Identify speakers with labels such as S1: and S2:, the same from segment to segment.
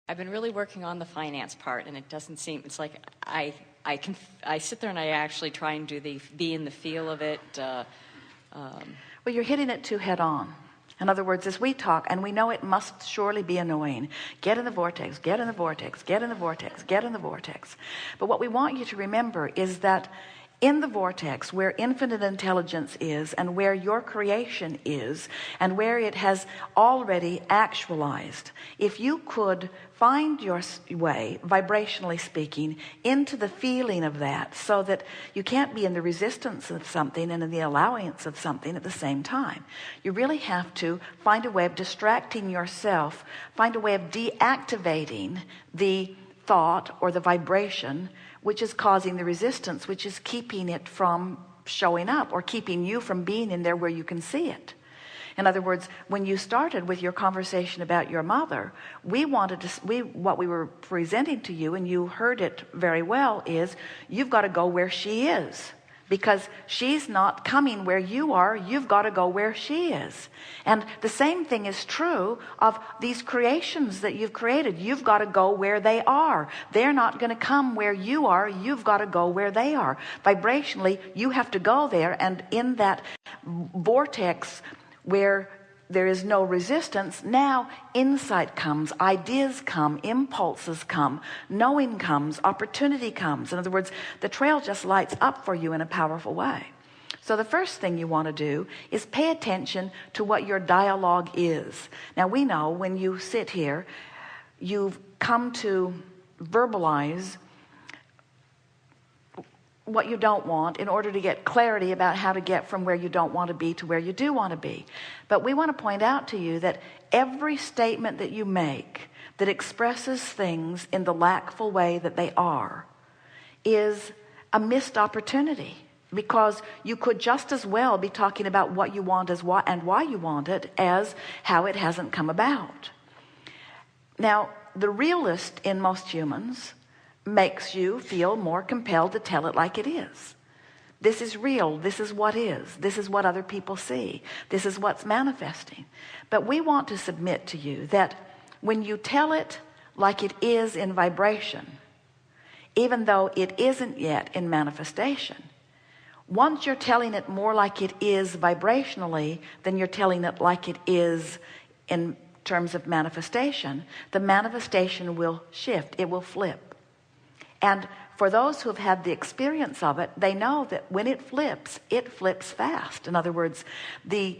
S1: I've been really working on the finance part, and it doesn't seem, it's like I sit there and I actually try and be in the feel of it.
S2: Well, you're hitting it too head on. In other words, as we talk, and we know it must surely be annoying, get in the vortex, get in the vortex, get in the vortex, get in the vortex. But what we want you to remember is that in the vortex, where infinite intelligence is, and where your creation is, and where it has already actualized, if you could find your way, vibrationally speaking, into the feeling of that, so that you can't be in the resistance of something and in the allowance of something at the same time. You really have to find a way of distracting yourself, find a way of deactivating the thought or the vibration which is causing the resistance, which is keeping it from showing up, or keeping you from being in there where you can see it. In other words, when you started with your conversation about your mother, what we were presenting to you, and you heard it very well, is you've got to go where she is, because she's not coming where you are. You've got to go where she is. And the same thing is true of these creations that you've created. You've got to go where they are. They're not going to come where you are. You've got to go where they are. Vibrationally, you have to go there, and in that vortex where there is no resistance, now insight comes, ideas come, impulses come, knowing comes, opportunity comes. In other words, the trail just lights up for you in a powerful way. So the first thing you want to do is pay attention to what your dialogue is. Now, we know when you sit here, you've come to verbalize what you don't want in order to get clarity about how to get from where you don't want to be to where you do want to be. But we want to point out to you that every statement that you make that expresses things in the lackful way that they are is a missed opportunity, because you could just as well be talking about what you want and why you want it as how it hasn't come about. Now, the realist in most humans makes you feel more compelled to tell it like it is. This is real. This is what is. This is what other people see. This is what's manifesting. But we want to submit to you that when you tell it like it is in vibration, even though it isn't yet in manifestation, once you're telling it more like it is vibrationally than you're telling it like it is in terms of manifestation, the manifestation will shift. It will flip. And for those who have had the experience of it, they know that when it flips fast. In other words, the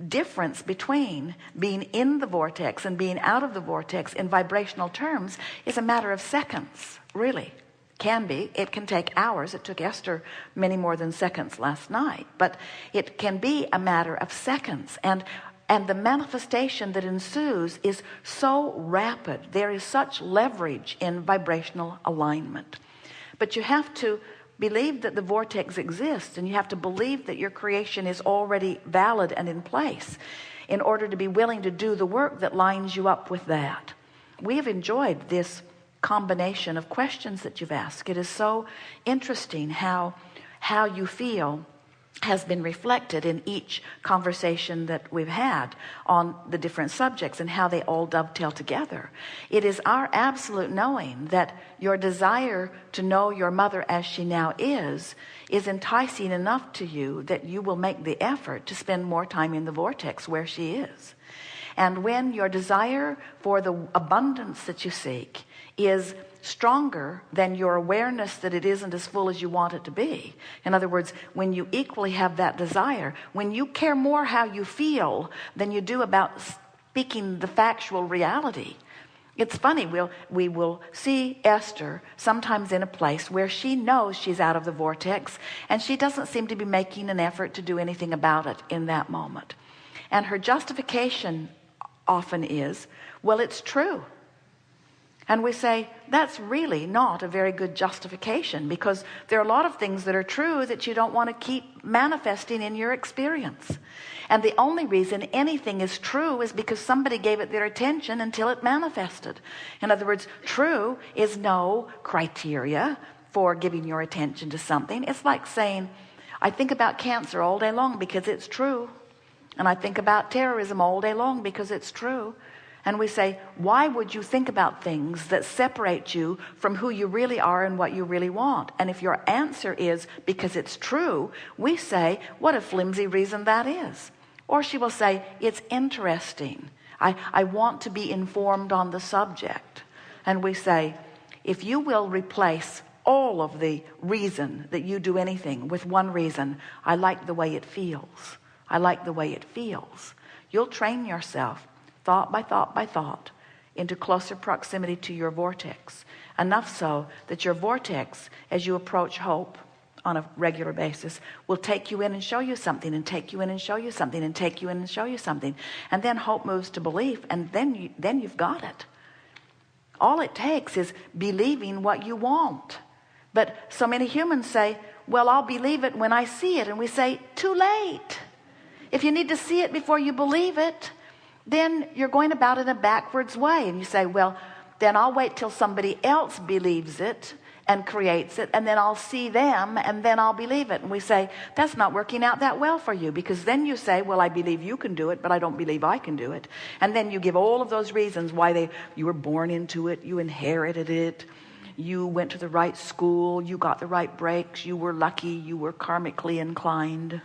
S2: difference between being in the vortex and being out of the vortex in vibrational terms is a matter of seconds, really. Can be. It can take hours. It took Esther many more than seconds last night. But it can be a matter of seconds. And the manifestation that ensues is so rapid. There is such leverage in vibrational alignment. But you have to believe that the vortex exists, and you have to believe that your creation is already valid and in place in order to be willing to do the work that lines you up with that. We have enjoyed this combination of questions that you've asked. It is so interesting how you feel has been reflected in each conversation that we've had on the different subjects and how they all dovetail together. It is our absolute knowing that your desire to know your mother as she now is enticing enough to you that you will make the effort to spend more time in the vortex where she is. And when your desire for the abundance that you seek is stronger than your awareness that it isn't as full as you want it to be, in other words, when you equally have that desire, when you care more how you feel than you do about speaking the factual reality. It's funny, we will see Esther sometimes in a place where she knows she's out of the vortex, and she doesn't seem to be making an effort to do anything about it in that moment. And her justification often is, well, it's true. And we say, that's really not a very good justification, because there are a lot of things that are true that you don't want to keep manifesting in your experience. And the only reason anything is true is because somebody gave it their attention until it manifested. In other words, true is no criteria for giving your attention to something. It's like saying, I think about cancer all day long because it's true. And I think about terrorism all day long because it's true. And we say, why would you think about things that separate you from who you really are and what you really want? And if your answer is because it's true, we say, what a flimsy reason that is. Or she will say, it's interesting. I want to be informed on the subject. And we say, if you will replace all of the reason that you do anything with one reason, I like the way it feels. I like the way it feels. You'll train yourself thought by thought by thought into closer proximity to your vortex. Enough so that your vortex, as you approach hope on a regular basis, will take you in and show you something, and take you in and show you something, and take you in and show you something. And then hope moves to belief, and then you've got it. All it takes is believing what you want. But so many humans say, well, I'll believe it when I see it. And we say, too late. If you need to see it before you believe it, then you're going about it in a backwards way. And you say, well, then I'll wait till somebody else believes it and creates it, and then I'll see them, and then I'll believe it. And we say, that's not working out that well for you, because then you say, well, I believe you can do it, but I don't believe I can do it. And then you give all of those reasons why you were born into it, you inherited it, you went to the right school, you got the right breaks, you were lucky, you were karmically inclined.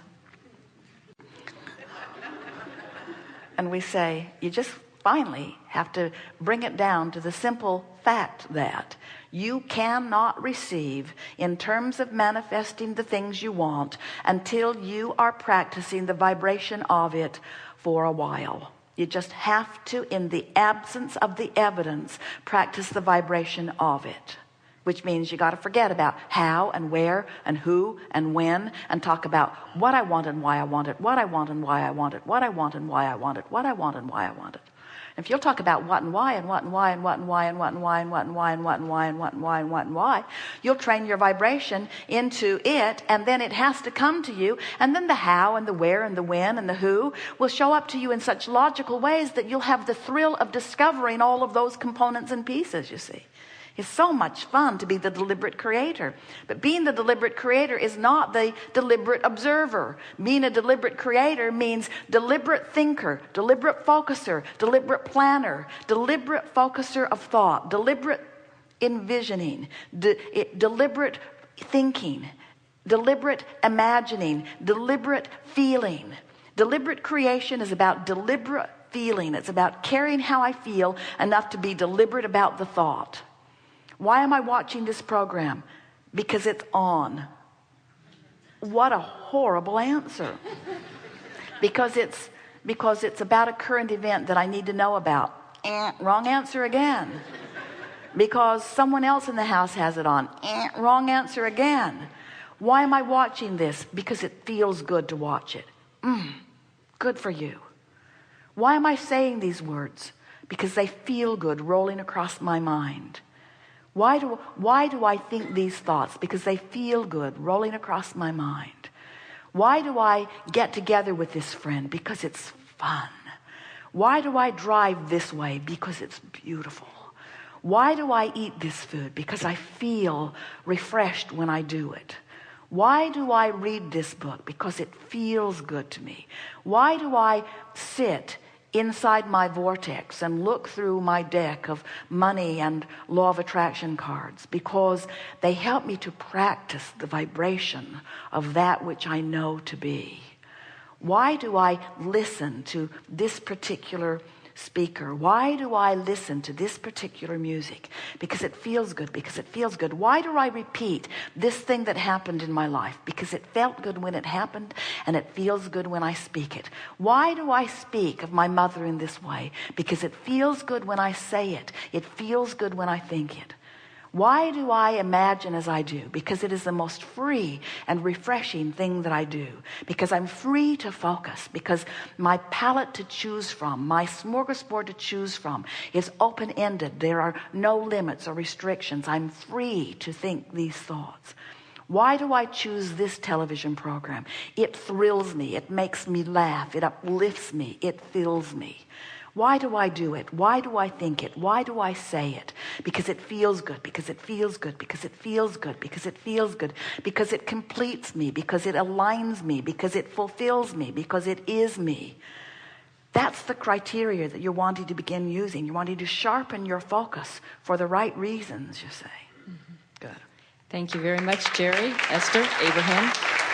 S2: And we say, you just finally have to bring it down to the simple fact that you cannot receive in terms of manifesting the things you want until you are practicing the vibration of it for a while. You just have to, in the absence of the evidence, practice the vibration of it. Which means you got to forget about how and where and who and when, and talk about what I want and why I want it, what I want and why I want it, what I want and why I want it, what I want and why I want it. If you'll talk about what and why and what and why and what and why and what and why and what and why and what and why and what and why and what and why, you'll train your vibration into it, and then it has to come to you, and then the how and the where and the when and the who will show up to you in such logical ways that you'll have the thrill of discovering all of those components and pieces, you see. It's so much fun to be the deliberate creator. But being the deliberate creator is not the deliberate observer. Being a deliberate creator means deliberate thinker, deliberate focuser, deliberate planner, deliberate focuser of thought, deliberate envisioning, deliberate thinking, deliberate imagining, deliberate feeling. Deliberate creation is about deliberate feeling. It's about caring how I feel enough to be deliberate about the thought. Why am I watching this program? Because it's on. What a horrible answer. Because it's about a current event that I need to know about. Wrong answer again. Because someone else in the house has it on. Wrong answer again. Why am I watching this? Because it feels good to watch it. Good for you. Why am I saying these words? Because they feel good rolling across my mind. Why do I think these thoughts? Because they feel good rolling across my mind. Why do I get together with this friend? Because it's fun. Why do I drive this way? Because it's beautiful. Why do I eat this food? Because I feel refreshed when I do it. Why do I read this book? Because it feels good to me. Why do I sit inside my vortex and look through my deck of money and law of attraction cards? Because they help me to practice the vibration of that which I know to be. Why do I listen to this particular speaker? Why do I listen to this particular music? Because it feels good, because it feels good. Why do I repeat this thing that happened in my life? Because it felt good when it happened, and it feels good when I speak it. Why do I speak of my mother in this way? Because it feels good when I say it. It feels good when I think it. Why do I imagine as I do? Because it is the most free and refreshing thing that I do. Because I'm free to focus. Because my palette to choose from, my smorgasbord to choose from, is open-ended. There are no limits or restrictions. I'm free to think these thoughts. Why do I choose this television program? It thrills me. It makes me laugh. It uplifts me. It fills me. Why do I do it? Why do I think it? Why do I say it? Because it feels good, because it feels good, because it feels good, because it feels good, because it completes me, because it aligns me, because it fulfills me, because it is me. That's the criteria that you're wanting to begin using. You're wanting to sharpen your focus for the right reasons, you say. Good.
S1: Thank you very much, Jerry, Esther, Abraham.